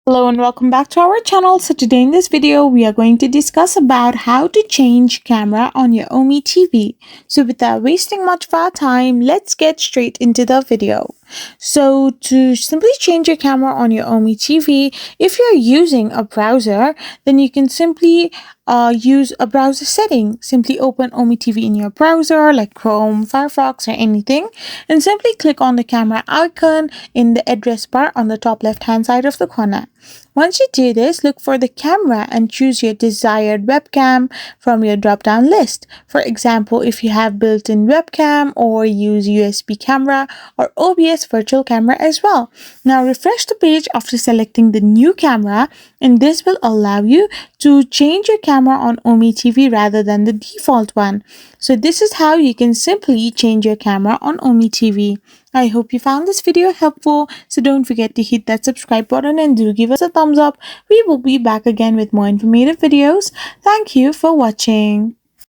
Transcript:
Hello and welcome back to our channel. So today in this video we are going to discuss about how to change camera on your OME TV. So without wasting much of our time, let's get straight into the video. So to simply change your camera on your OME TV, if you're using a browser, then you can simply use a browser setting. Simply open OME TV in your browser like Chrome, Firefox or anything, and simply click on the camera icon in the address bar on the top left hand side of the corner. Once you do this, look for the camera and choose your desired webcam from your drop-down list. For example, if you have built-in webcam or use USB camera or OBS virtual camera as well. Now refresh the page after selecting the new camera, and this will allow you to change your camera on OME TV rather than the default one. So this is how you can simply change your camera on OME TV. I hope you found this video helpful, so don't forget to hit that subscribe button and do give us a thumbs up. We will be back again with more informative videos. Thank you for watching.